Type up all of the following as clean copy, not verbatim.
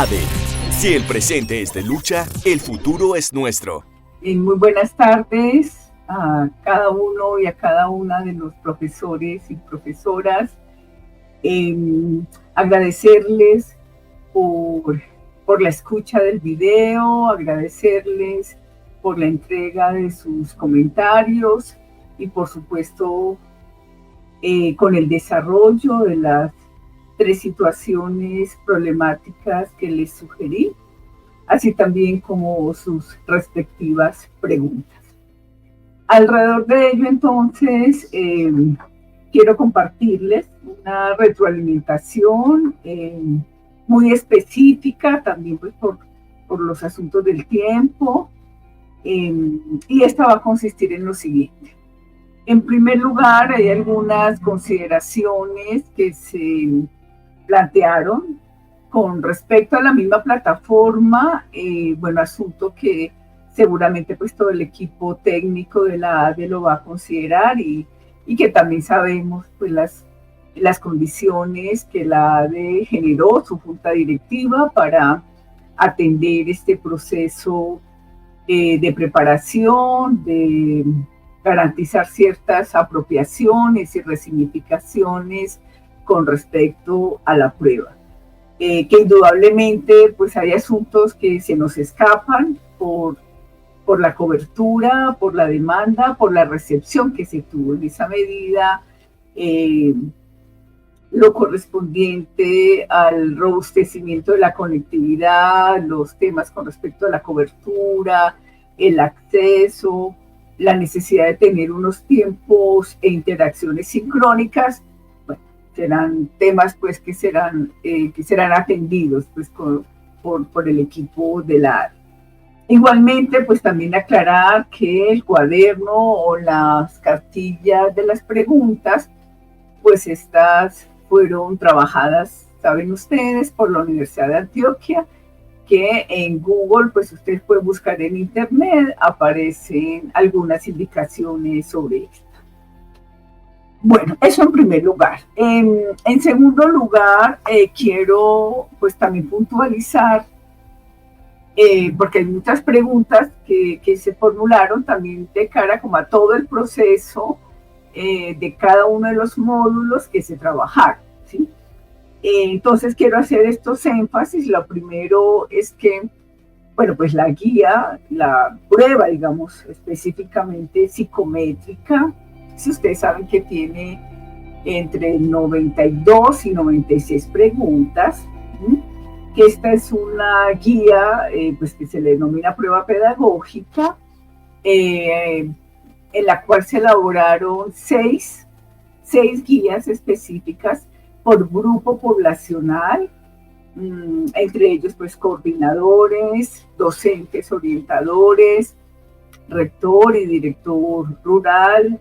ADE. Si el presente es de lucha, el futuro es nuestro. Muy buenas tardes a cada uno y a cada una de los profesores y profesoras. Agradecerles por la escucha del video, agradecerles por la entrega de sus comentarios y por supuesto con el desarrollo de las 3 situaciones problemáticas que les sugerí, así también como sus respectivas preguntas. Alrededor de ello, entonces, quiero compartirles una retroalimentación muy específica, también pues, por los asuntos del tiempo, y esta va a consistir en lo siguiente. En primer lugar, hay algunas consideraciones que se plantearon con respecto a la misma plataforma, asunto que seguramente pues todo el equipo técnico de la ADE lo va a considerar y que también sabemos pues las condiciones que la ADE generó, su junta directiva, para atender este proceso de preparación, de garantizar ciertas apropiaciones y resignificaciones con respecto a la prueba. Que indudablemente pues hay asuntos que se nos escapan por la cobertura, por la demanda, por la recepción que se tuvo en esa medida, lo correspondiente al robustecimiento de la conectividad, los temas con respecto a la cobertura, el acceso, la necesidad de tener unos tiempos e interacciones sincrónicas. Bueno, serán temas pues que serán atendidos pues por el equipo de la ADE. Igualmente, pues también aclarar que el cuaderno o las cartillas de las preguntas, pues estas fueron trabajadas, saben ustedes, por la Universidad de Antioquia, que en Google, pues ustedes pueden buscar en internet, aparecen algunas indicaciones sobre esto. Bueno, eso en primer lugar. En segundo lugar, quiero pues también puntualizar, porque hay muchas preguntas que se formularon también de cara como a todo el proceso de cada uno de los módulos que se trabajaron, ¿sí? Entonces quiero hacer estos énfasis. Lo primero es que, bueno, pues la guía, la prueba, digamos, específicamente psicométrica, si ustedes saben que tiene entre 92 y 96 preguntas, ¿sí? Que esta es una guía pues que se le denomina prueba pedagógica, en la cual se elaboraron seis guías específicas por grupo poblacional, entre ellos pues coordinadores, docentes orientadores, rector y director rural,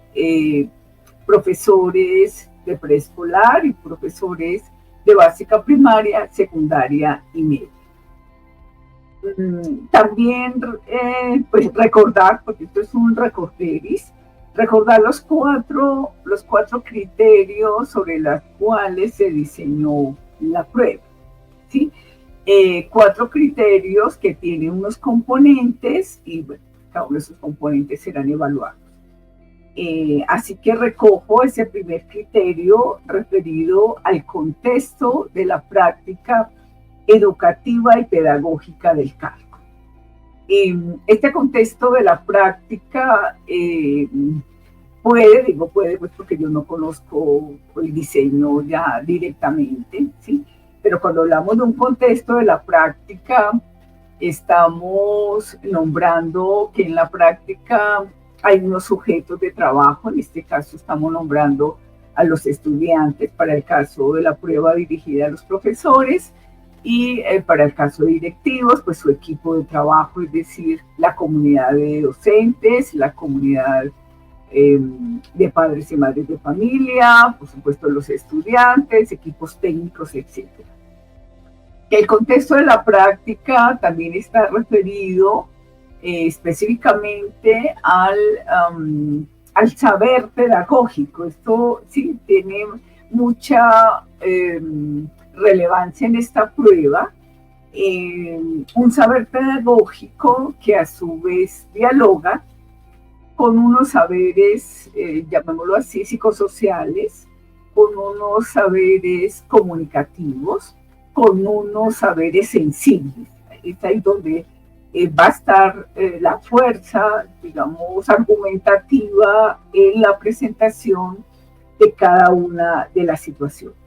profesores de preescolar y profesores de básica primaria, secundaria y media. También pues recordar, porque esto es un recorderis, recordar los cuatro criterios sobre los cuales se diseñó la prueba, ¿sí? 4 criterios que tienen unos componentes y bueno, cada uno de esos componentes serán evaluados. Así que recojo ese primer criterio referido al contexto de la práctica educativa y pedagógica del cargo. Este contexto de la práctica puede pues porque yo no conozco el diseño ya directamente, ¿sí? Pero cuando hablamos de un contexto de la práctica, estamos nombrando que en la práctica hay unos sujetos de trabajo. En este caso estamos nombrando a los estudiantes para el caso de la prueba dirigida a los profesores y para el caso de directivos, pues su equipo de trabajo, es decir, la comunidad de docentes, la comunidad de padres y madres de familia, por supuesto los estudiantes, equipos técnicos, etc. El contexto de la práctica también está referido específicamente al saber pedagógico. Esto sí tiene mucha relevancia en esta prueba, un saber pedagógico que a su vez dialoga con unos saberes, llamémoslo así, psicosociales, con unos saberes comunicativos, con unos saberes sensibles. Es ahí donde va a estar la fuerza, digamos, argumentativa en la presentación de cada una de las situaciones.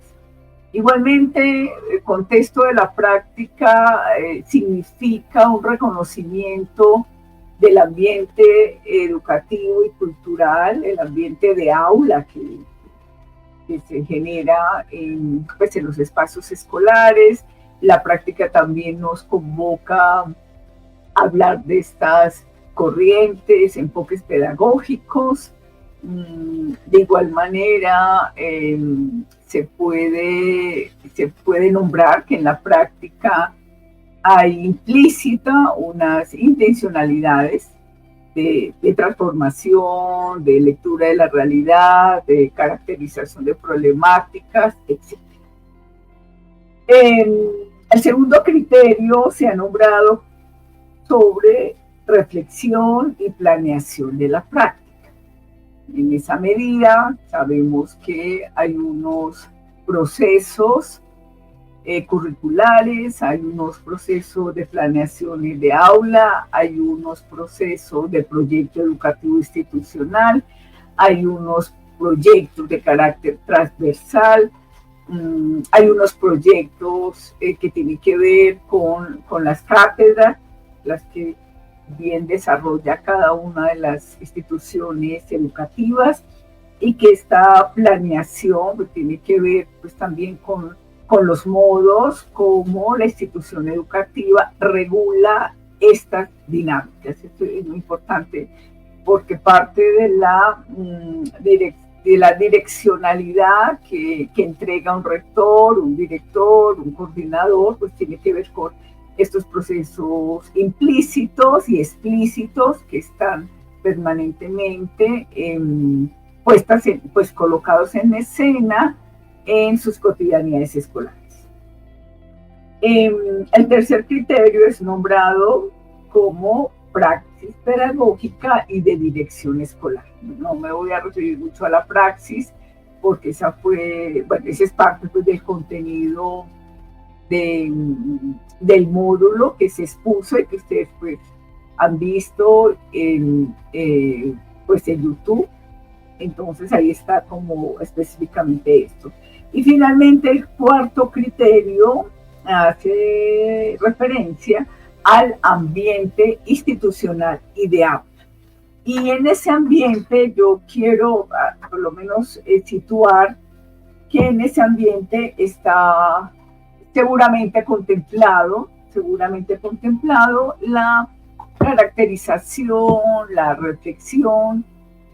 Igualmente, el contexto de la práctica significa un reconocimiento del ambiente educativo y cultural, el ambiente de aula que se genera pues, en los espacios escolares. La práctica también nos convoca a hablar de estas corrientes, enfoques pedagógicos. De igual manera, se puede nombrar que en la práctica hay implícita unas intencionalidades de transformación, de lectura de la realidad, de caracterización de problemáticas, etc. El segundo criterio se ha nombrado sobre reflexión y planeación de la práctica. En esa medida, sabemos que hay unos procesos curriculares, hay unos procesos de planeaciones de aula, hay unos procesos de proyecto educativo institucional, hay unos proyectos de carácter transversal, hay unos proyectos que tienen que ver con las cátedras, las que bien desarrolla cada una de las instituciones educativas, y que esta planeación pues, tiene que ver pues, también con los modos como la institución educativa regula estas dinámicas. Esto es muy importante porque parte de la direccionalidad que entrega un rector, un director, un coordinador, pues tiene que ver con estos procesos implícitos y explícitos que están permanentemente colocados en escena en sus cotidianidades escolares. El tercer criterio es nombrado como praxis pedagógica y de dirección escolar. No me voy a referir mucho a la praxis porque esa es parte pues, del contenido del módulo que se expuso y que ustedes pues, han visto en YouTube. Entonces ahí está como específicamente esto. Y finalmente el cuarto criterio hace referencia al ambiente institucional y de aula. Y en ese ambiente yo quiero por lo menos situar que en ese ambiente está seguramente contemplado la caracterización, la reflexión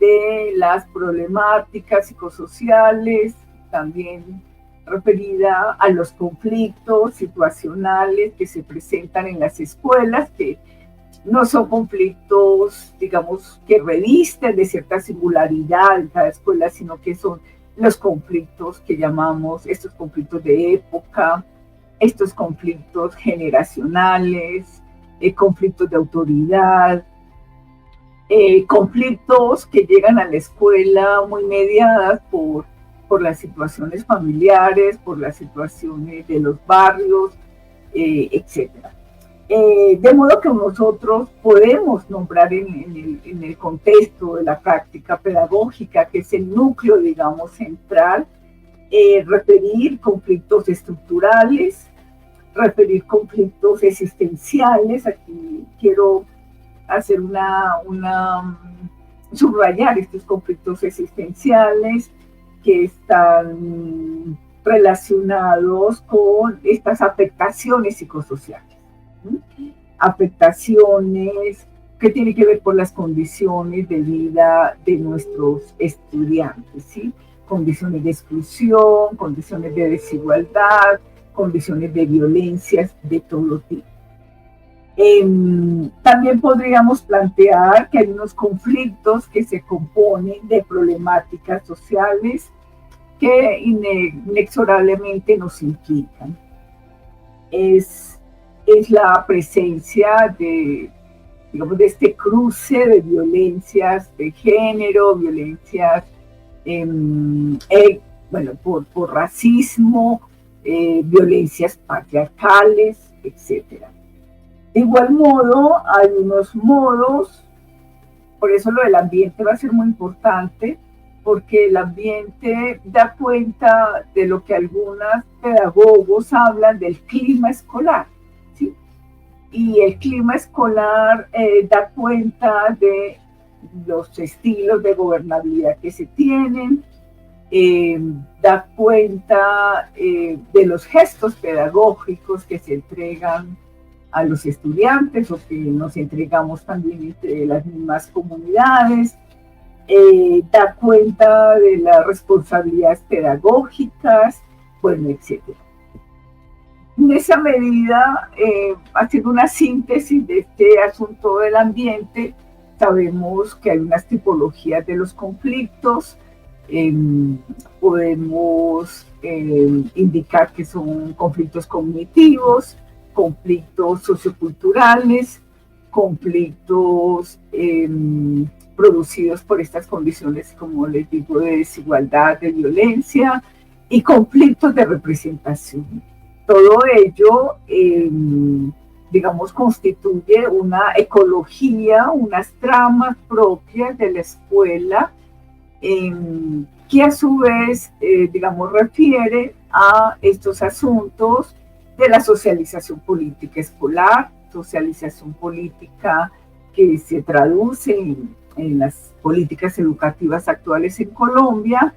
de las problemáticas psicosociales, también referida a los conflictos situacionales que se presentan en las escuelas, que no son conflictos, digamos, que revisten de cierta singularidad en cada escuela, sino que son los conflictos que llamamos estos conflictos de época, estos conflictos generacionales, conflictos de autoridad, conflictos que llegan a la escuela muy mediadas por las situaciones familiares, por las situaciones de los barrios, etc. De modo que nosotros podemos nombrar en el contexto de la práctica pedagógica, que es el núcleo, digamos, central, referir conflictos estructurales, referir conflictos existenciales. Aquí quiero hacer subrayar estos conflictos existenciales que están relacionados con estas afectaciones psicosociales. Afectaciones que tienen que ver con las condiciones de vida de nuestros estudiantes, ¿sí? Condiciones de exclusión, condiciones de desigualdad, condiciones de violencias de todo tipo. También podríamos plantear que hay unos conflictos que se componen de problemáticas sociales que inexorablemente nos implican. Es es la presencia de, digamos, de este cruce de violencias de género, violencias bueno, por racismo, violencias patriarcales, etcétera. De igual modo, hay unos modos, por eso lo del ambiente va a ser muy importante, porque el ambiente da cuenta de lo que algunos pedagogos hablan del clima escolar, ¿sí? Y el clima escolar da cuenta de los estilos de gobernabilidad que se tienen, da cuenta de los gestos pedagógicos que se entregan a los estudiantes o que nos entregamos también entre las mismas comunidades, da cuenta de las responsabilidades pedagógicas, bueno, etc. En esa medida, haciendo una síntesis de este asunto del ambiente, sabemos que hay unas tipologías de los conflictos, podemos indicar que son conflictos cognitivos, conflictos socioculturales, conflictos producidos por estas condiciones, como les digo, de desigualdad, de violencia, y conflictos de representación. Todo ello, digamos, constituye una ecología, unas tramas propias de la escuela, que a su vez, digamos, refiere a estos asuntos de la socialización política escolar, socialización política que se traduce en las políticas educativas actuales en Colombia,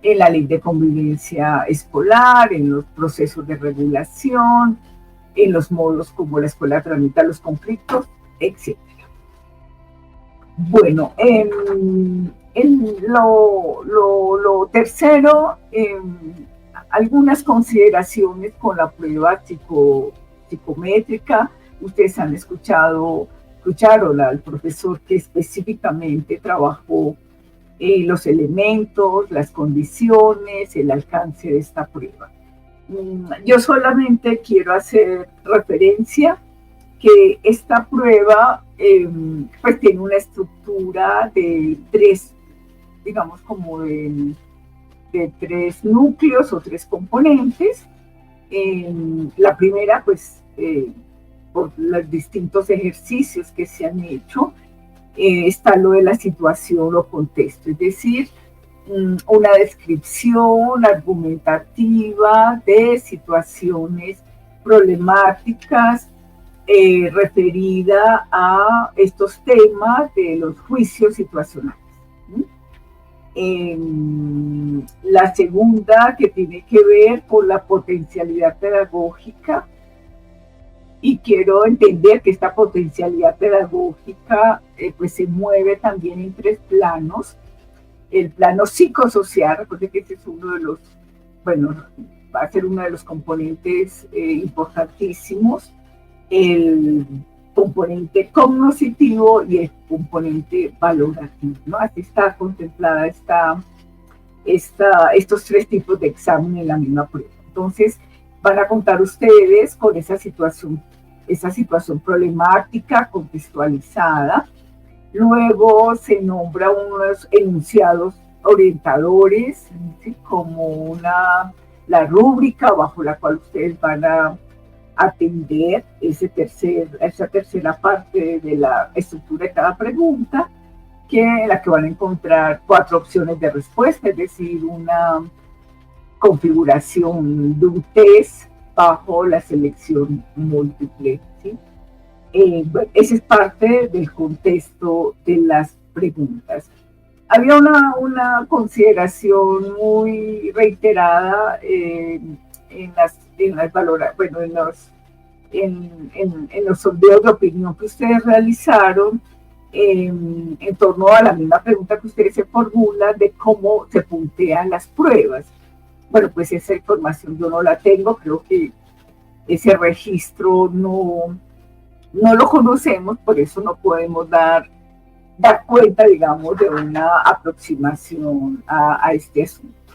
en la ley de convivencia escolar, en los procesos de regulación, en los modos como la escuela tramita los conflictos, etc. Bueno, lo tercero, algunas consideraciones con la prueba psicométrica. Ustedes han escucharon al profesor que específicamente trabajó los elementos, las condiciones, el alcance de esta prueba. Yo solamente quiero hacer referencia que esta prueba pues tiene una estructura de tres, digamos como de tres núcleos o tres componentes. La primera, pues, por los distintos ejercicios que se han hecho, está lo de la situación o contexto, es decir, una descripción argumentativa de situaciones problemáticas referida a estos temas de los juicios situacionales. La segunda, que tiene que ver con la potencialidad pedagógica, y quiero entender que esta potencialidad pedagógica pues se mueve también en tres planos. El plano psicosocial, recuerden que este es uno de los, bueno, va a ser uno de los componentes importantísimos, el componente cognoscitivo y el componente valorativo, ¿no? Así está contemplada estos tres tipos de examen en la misma prueba. Entonces, van a contar ustedes con esa situación problemática contextualizada. Luego se nombra unos enunciados orientadores, ¿sí? Como la rúbrica bajo la cual ustedes van a atender esa tercera parte de la estructura de cada pregunta, en la que van a encontrar 4 opciones de respuesta, es decir, una configuración de un test bajo la selección múltiple, ¿sí? Bueno, ese es parte del contexto de las preguntas. Había una consideración muy reiterada en los sondeos de opinión que ustedes realizaron en torno a la misma pregunta que ustedes se formulan de cómo se puntean las pruebas. Bueno, pues esa información yo no la tengo, creo que ese registro no lo conocemos, por eso no podemos dar cuenta, digamos, de una aproximación a este asunto.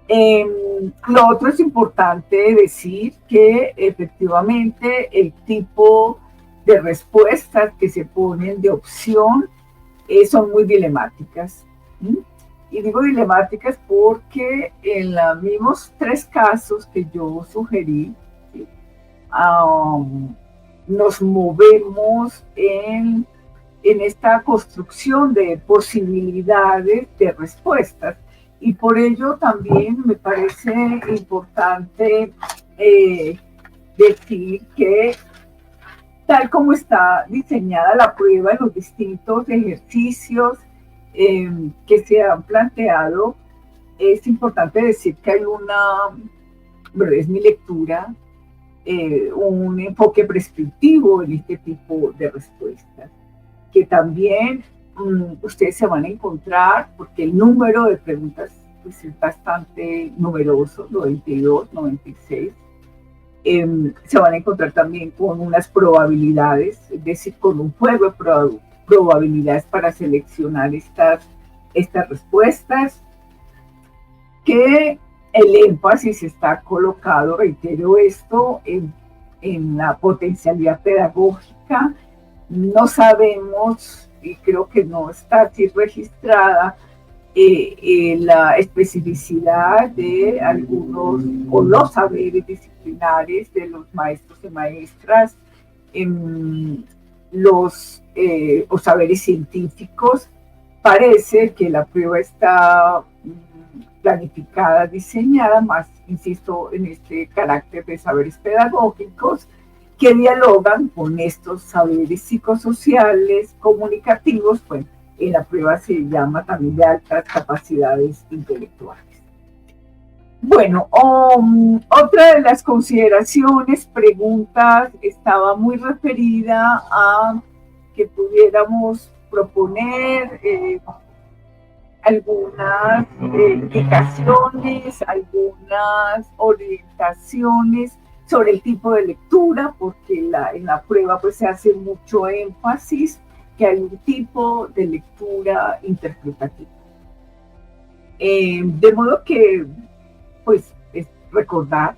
Lo otro es importante decir que efectivamente el tipo de respuestas que se ponen de opción son muy dilemáticas. ¿Sí? Y digo dilemáticas porque en los mismos 3 casos que yo sugerí, ¿sí? Nos movemos en esta construcción de posibilidades de respuestas. Y por ello también me parece importante decir que tal como está diseñada la prueba en los distintos ejercicios que se han planteado, es importante decir que hay bueno, es mi lectura, un enfoque prescriptivo en este tipo de respuestas, que también ustedes se van a encontrar, porque el número de preguntas pues, es bastante numeroso, 92, 96. Se van a encontrar también con unas probabilidades, es decir, con un juego de probabilidades para seleccionar estas respuestas, que el énfasis está colocado, reitero esto, en la potencialidad pedagógica. No sabemos, y creo que no está así registrada, la especificidad de algunos o los saberes disciplinares de los maestros y maestras, o saberes científicos. Parece que la prueba está planificada, diseñada, más, insisto, en este carácter de saberes pedagógicos que dialogan con estos saberes psicosociales, comunicativos, pues en la prueba se llama también de altas capacidades intelectuales. Bueno, otra de las consideraciones, preguntas, estaba muy referida a que pudiéramos proponer algunas indicaciones, algunas orientaciones sobre el tipo de lectura, porque en la prueba pues se hace mucho énfasis que hay un tipo de lectura interpretativa. De modo que, pues, es recordar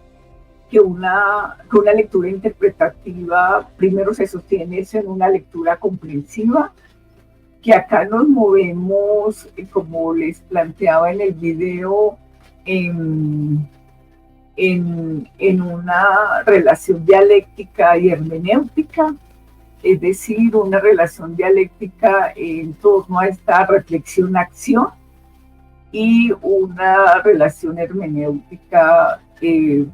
que una lectura interpretativa primero se sostiene en una lectura comprensiva, que acá nos movemos, como les planteaba en el video, en una relación dialéctica y hermenéutica, es decir, una relación dialéctica en torno a esta reflexión-acción y una relación hermenéutica que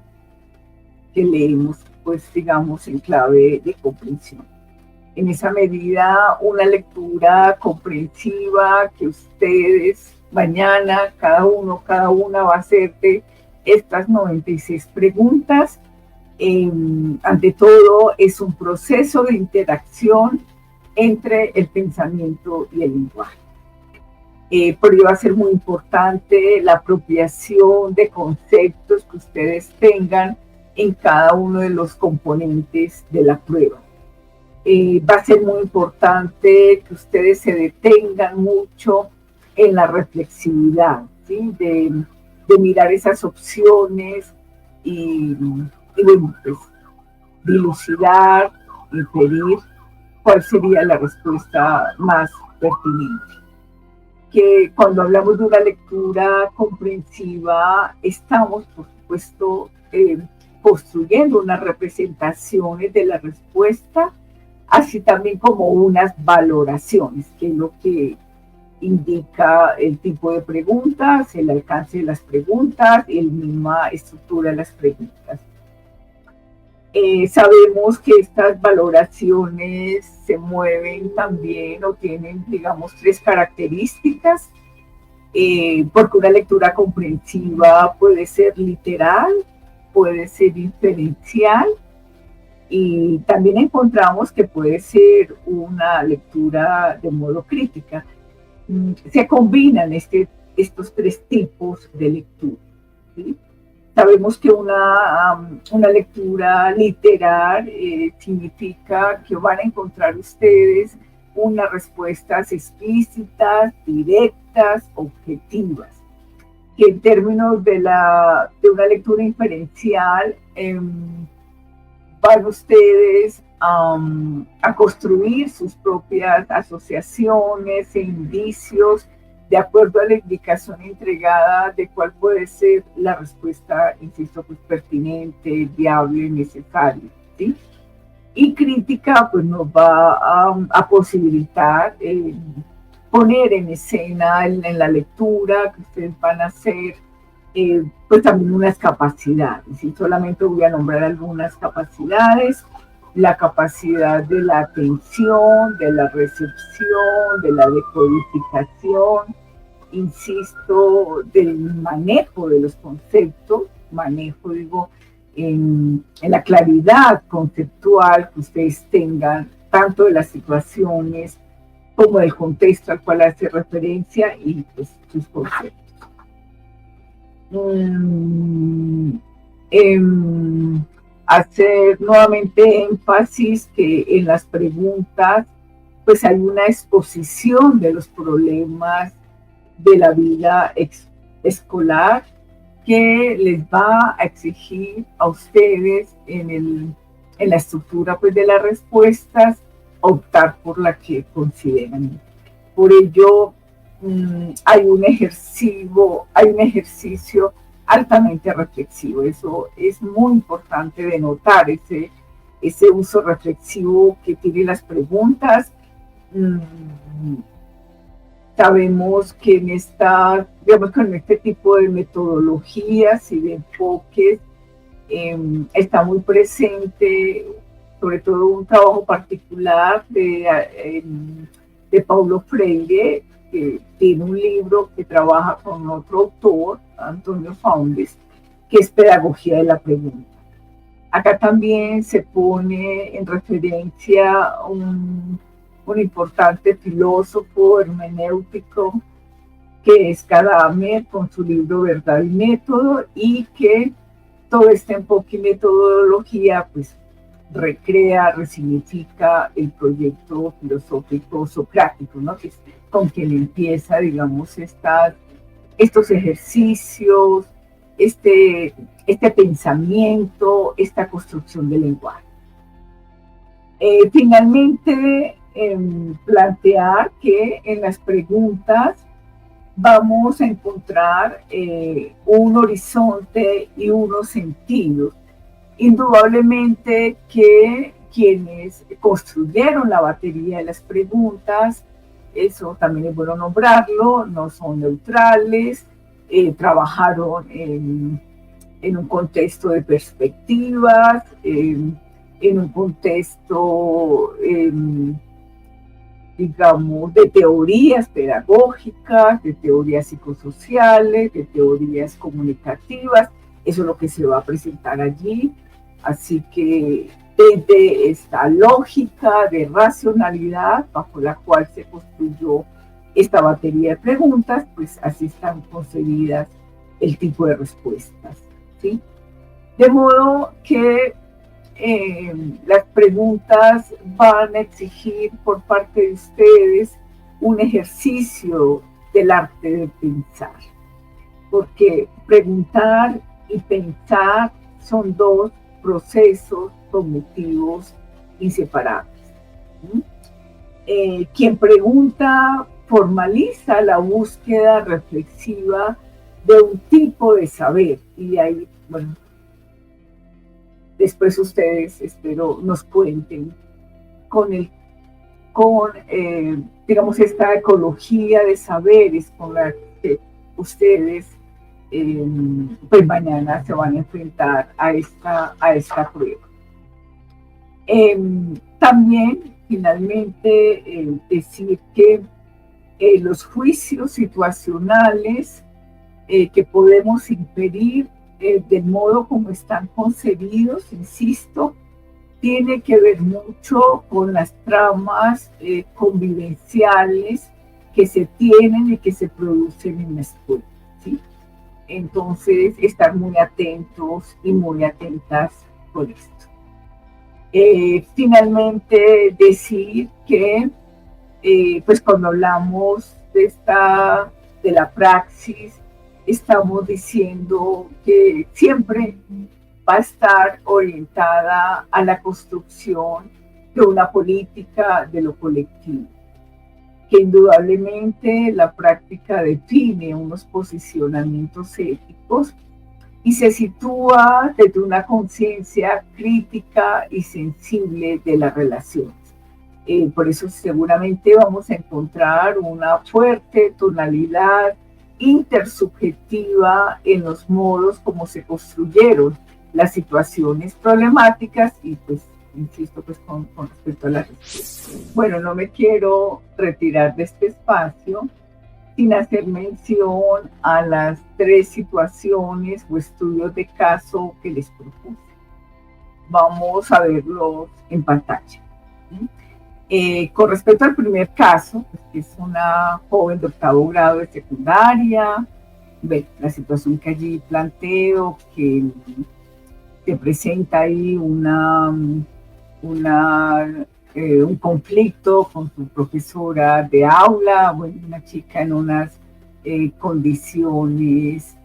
leemos, pues digamos, en clave de comprensión. En esa medida, una lectura comprensiva que ustedes mañana, cada una va a hacerte estas 96 preguntas. Ante todo, es un proceso de interacción entre el pensamiento y el lenguaje. Por ello va a ser muy importante la apropiación de conceptos que ustedes tengan en cada uno de los componentes de la prueba. Va a ser muy importante que ustedes se detengan mucho en la reflexividad, ¿sí? de mirar esas opciones y bueno, pues, dilucidar, inferir cuál sería la respuesta más pertinente. Que cuando hablamos de una lectura comprensiva, estamos, por supuesto, construyendo unas representaciones de la respuesta, así también como unas valoraciones, que es lo que indica el tipo de preguntas, el alcance de las preguntas y la misma estructura de las preguntas. Sabemos que estas valoraciones se mueven también o tienen, digamos, 3 características, porque una lectura comprensiva puede ser literal, puede ser inferencial, y también encontramos que puede ser una lectura de modo crítica. Se combinan estos 3 tipos de lectura, ¿sí? Sabemos que una lectura literal significa que van a encontrar ustedes unas respuestas explícitas, directas, objetivas. que en términos de una lectura inferencial van ustedes a construir sus propias asociaciones e indicios de acuerdo a la indicación entregada de cuál puede ser la respuesta, insisto, pues pertinente, viable, necesaria, ¿sí? Y crítica pues nos va a posibilitar poner en escena en la lectura que ustedes van a hacer, pues también unas capacidades, y solamente voy a nombrar algunas capacidades: la capacidad de la atención, de la recepción, de la decodificación, insisto, del manejo de los conceptos, manejo, digo, en la claridad conceptual que ustedes tengan, tanto de las situaciones como del contexto al cual hace referencia y pues sus conceptos. Hacer nuevamente énfasis que en las preguntas pues hay una exposición de los problemas de la vida escolar que les va a exigir a ustedes en la estructura pues de las respuestas optar por la que consideran. Por ello hay un ejercicio altamente reflexivo. Eso es muy importante de notar, ese uso reflexivo que tienen las preguntas. Sabemos que digamos que en este tipo de metodologías y de enfoques está muy presente, sobre todo un trabajo particular de Paulo Freire, que tiene un libro que trabaja con otro autor, Antonio Faundes, que es Pedagogía de la Pregunta. Acá también se pone en referencia un importante filósofo hermenéutico que es Gadamer, con su libro Verdad y Método, y que todo este enfoque y metodología pues recrea, resignifica el proyecto filosófico socrático, ¿no? Que es con quien empieza, digamos, estos ejercicios, este pensamiento, esta construcción del lenguaje. Finalmente, plantear que en las preguntas vamos a encontrar un horizonte y unos sentidos. Indudablemente que quienes construyeron la batería de las preguntas, eso también es bueno nombrarlo, no son neutrales, trabajaron en un contexto de perspectivas, en un contexto, digamos, de teorías pedagógicas, de teorías psicosociales, de teorías comunicativas. Eso es lo que se va a presentar allí. Así que desde esta lógica de racionalidad bajo la cual se construyó esta batería de preguntas, pues así están concebidas el tipo de respuestas, ¿sí? De modo que las preguntas van a exigir por parte de ustedes un ejercicio del arte de pensar, porque preguntar y pensar son dos procesos cognitivos inseparables. Quien pregunta formaliza la búsqueda reflexiva de un tipo de saber, y ahí, bueno, después ustedes, espero, nos cuenten digamos, esta ecología de saberes con la que ustedes pues mañana se van a enfrentar a esta prueba. También, finalmente, decir que los juicios situacionales que podemos inferir del modo como están concebidos, insisto, tiene que ver mucho con las tramas convivenciales que se tienen y que se producen en la escuela, ¿sí? Entonces, estar muy atentos y muy atentas con esto. Finalmente, decir que pues cuando hablamos de la praxis, estamos diciendo que siempre va a estar orientada a la construcción de una política de lo colectivo, que indudablemente la práctica define unos posicionamientos éticos y se sitúa desde una conciencia crítica y sensible de las relaciones. Por eso seguramente vamos a encontrar una fuerte tonalidad intersubjetiva en los modos como se construyeron las situaciones problemáticas y pues, insisto, pues con respecto a la respuesta. Bueno, no me quiero retirar de este espacio sin hacer mención a las 3 situaciones o estudios de caso que les propuse. Vamos a verlos en pantalla. Con respecto al primer caso, pues, que es una joven de 8º grado de secundaria, la situación que allí planteo, que se presenta ahí un conflicto con su profesora de aula, bueno, una chica en unas condiciones,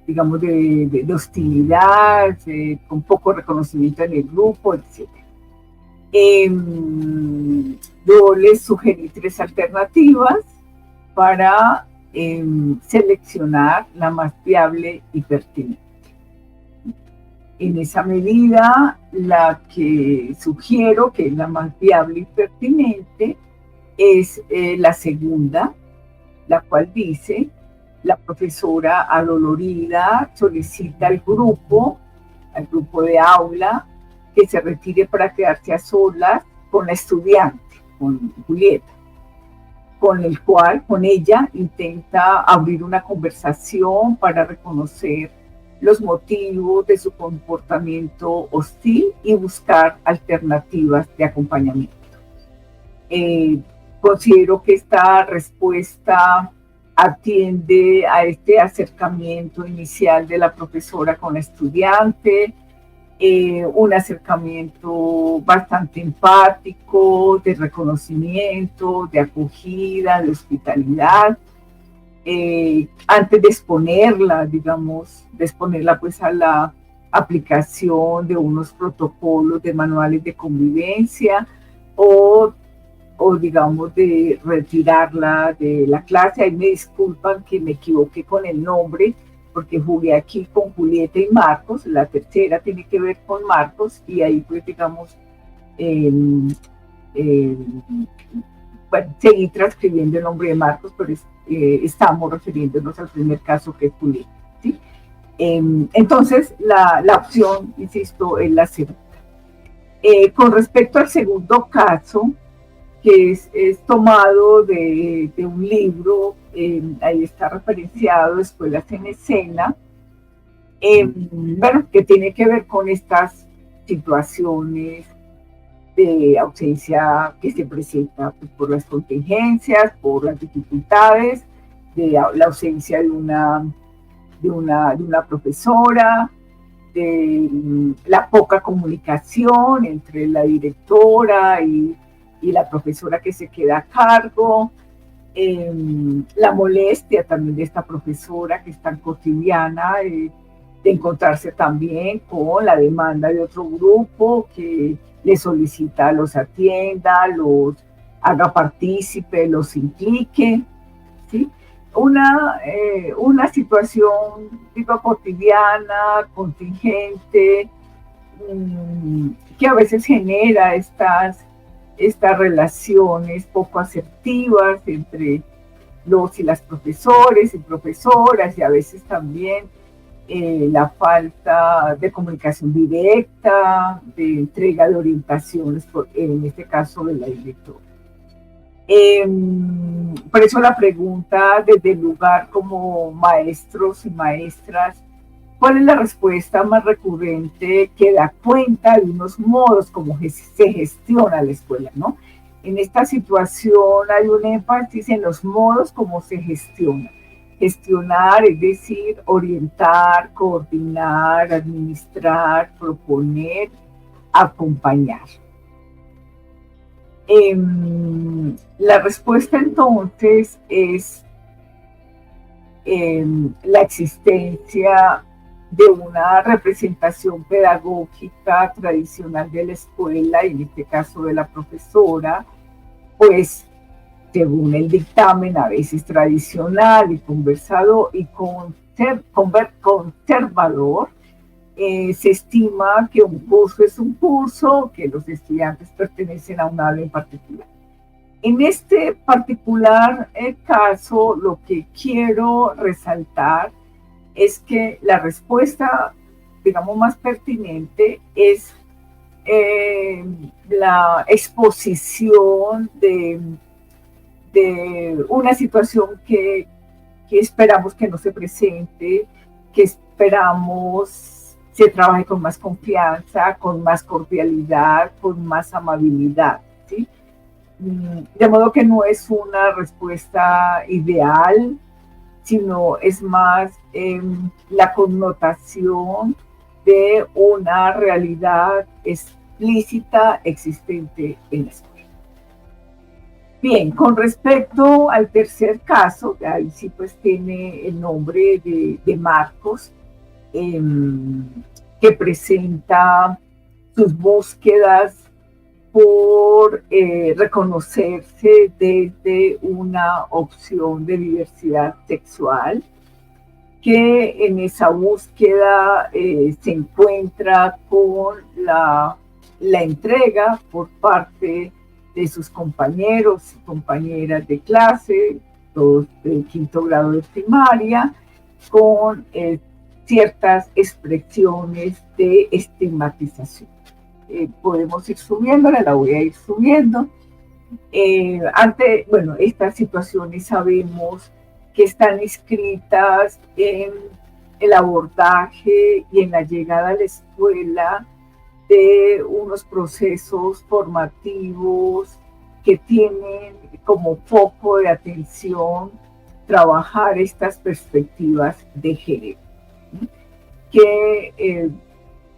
digamos, de hostilidad, con poco reconocimiento en el grupo, etc. Yo les sugerí 3 alternativas para seleccionar la más viable y pertinente. En esa medida, la que sugiero que es la más viable y pertinente es la segunda, la cual dice: la profesora adolorida solicita al grupo de aula, que se retire para quedarse a solas con la estudiante, con Julieta, con ella intenta abrir una conversación para reconocer los motivos de su comportamiento hostil y buscar alternativas de acompañamiento. Considero que esta respuesta atiende a este acercamiento inicial de la profesora con la estudiante, un acercamiento bastante empático, de reconocimiento, de acogida, de hospitalidad. Antes de exponerla, pues a la aplicación de unos protocolos de manuales de convivencia o digamos de retirarla de la clase. Ahí me disculpan que me equivoqué con el nombre, porque jugué aquí con Julieta y Marcos, la tercera tiene que ver con Marcos, y ahí pues digamos, bueno, seguí transcribiendo el nombre de Marcos, pero estamos refiriéndonos al primer caso, que es Julieta, ¿sí? Entonces, la opción, insisto, es la segunda. Con respecto al segundo caso, que es tomado de un libro, ahí está referenciado, Escuelas en Escena, bueno, que tiene que ver con estas situaciones de ausencia que se presenta pues, por las contingencias, por las dificultades, de la ausencia de una profesora, de la poca comunicación entre la directora y la profesora que se queda a cargo, la molestia también de esta profesora que es tan cotidiana, de encontrarse también con la demanda de otro grupo que le solicita, los atienda, los haga partícipe, los implique, ¿sí? Una situación, digo, cotidiana, contingente, que a veces genera estas relaciones poco asertivas entre los y las profesores y profesoras, y a veces también la falta de comunicación directa, de entrega de orientaciones, en este caso de la directora. Por eso la pregunta desde el lugar como maestros y maestras, ¿cuál es la respuesta más recurrente que da cuenta de unos modos como se gestiona la escuela, ¿no? En esta situación hay un énfasis en los modos como se gestiona. Gestionar, es decir, orientar, coordinar, administrar, proponer, acompañar. La respuesta entonces es la existencia de una representación pedagógica tradicional de la escuela, y en este caso de la profesora, pues según el dictamen a veces tradicional y conversado y conservador, se estima que un curso es un curso, que los estudiantes pertenecen a un área en particular. En este particular caso, lo que quiero resaltar es que la respuesta, digamos, más pertinente es la exposición de una situación que esperamos que no se presente, que esperamos se trabaje con más confianza, con más cordialidad, con más amabilidad, ¿sí? De modo que no es una respuesta ideal, sino es más la connotación de una realidad explícita existente en la escuela. Bien, con respecto al tercer caso, ahí sí pues tiene el nombre de Marcos, que presenta sus búsquedas por reconocerse desde una opción de diversidad sexual, que en esa búsqueda se encuentra con la entrega por parte de sus compañeros y compañeras de clase, todos del quinto grado de primaria, con ciertas expresiones de estigmatización. Podemos ir subiéndola, la voy a ir subiendo. Bueno, estas situaciones sabemos que están inscritas en el abordaje y en la llegada a la escuela de unos procesos formativos que tienen como foco de atención trabajar estas perspectivas de género, que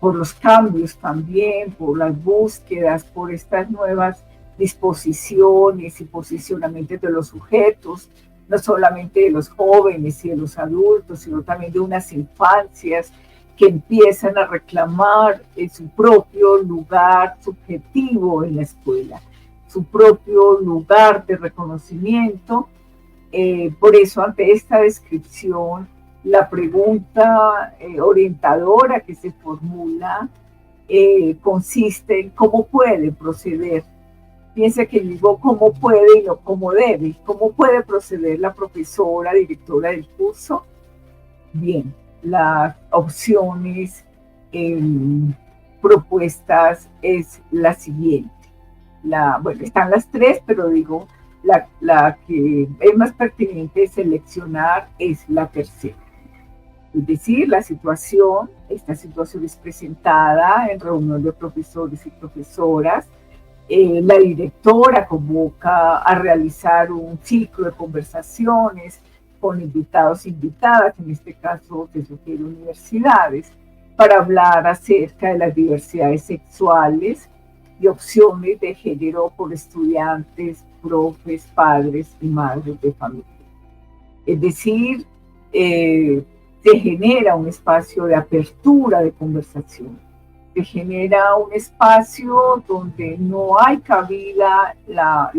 por los cambios también, por las búsquedas, por estas nuevas disposiciones y posicionamientos de los sujetos, no solamente de los jóvenes y de los adultos, sino también de unas infancias que empiezan a reclamar su propio lugar subjetivo en la escuela, su propio lugar de reconocimiento. Por eso, ante esta descripción, la pregunta orientadora que se formula consiste en cómo puede proceder. Piensa que digo cómo puede y no cómo debe. ¿Cómo puede proceder la profesora, directora del curso? Bien, las opciones propuestas es la siguiente. Bueno, están las tres, pero digo, la que es más pertinente seleccionar es la tercera. Es decir, esta situación es presentada en reunión de profesores y profesoras. La directora convoca a realizar un ciclo de conversaciones con invitados e invitadas, en este caso se sugiere universidades, para hablar acerca de las diversidades sexuales y opciones de género por estudiantes, profes, padres y madres de familia. Es decir, se genera un espacio de apertura de conversación, se genera un espacio donde no hay cabida la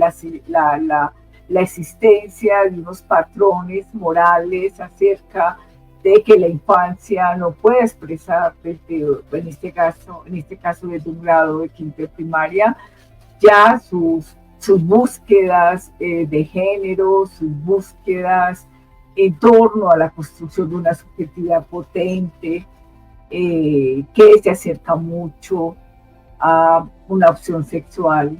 existencia de unos patrones morales acerca de que la infancia no puede expresar en este caso desde un grado de quinto de primaria, ya sus búsquedas de género, sus búsquedas en torno a la construcción de una subjetividad potente, que se acerca mucho a una opción sexual,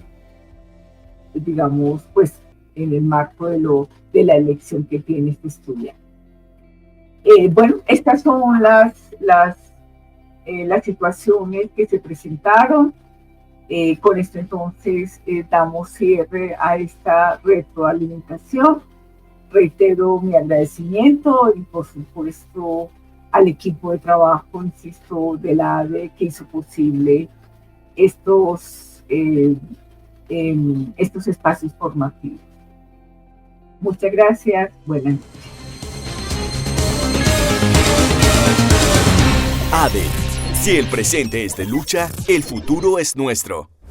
digamos, pues en el marco de la elección que tiene este estudiante. Bueno, estas son las situaciones que se presentaron. Con esto entonces damos cierre a esta retroalimentación. Reitero mi agradecimiento y por supuesto al equipo de trabajo, insisto, del ADE que hizo posible estos espacios formativos. Muchas gracias. Buenas noches. ADE. Si el presente es de lucha, el futuro es nuestro.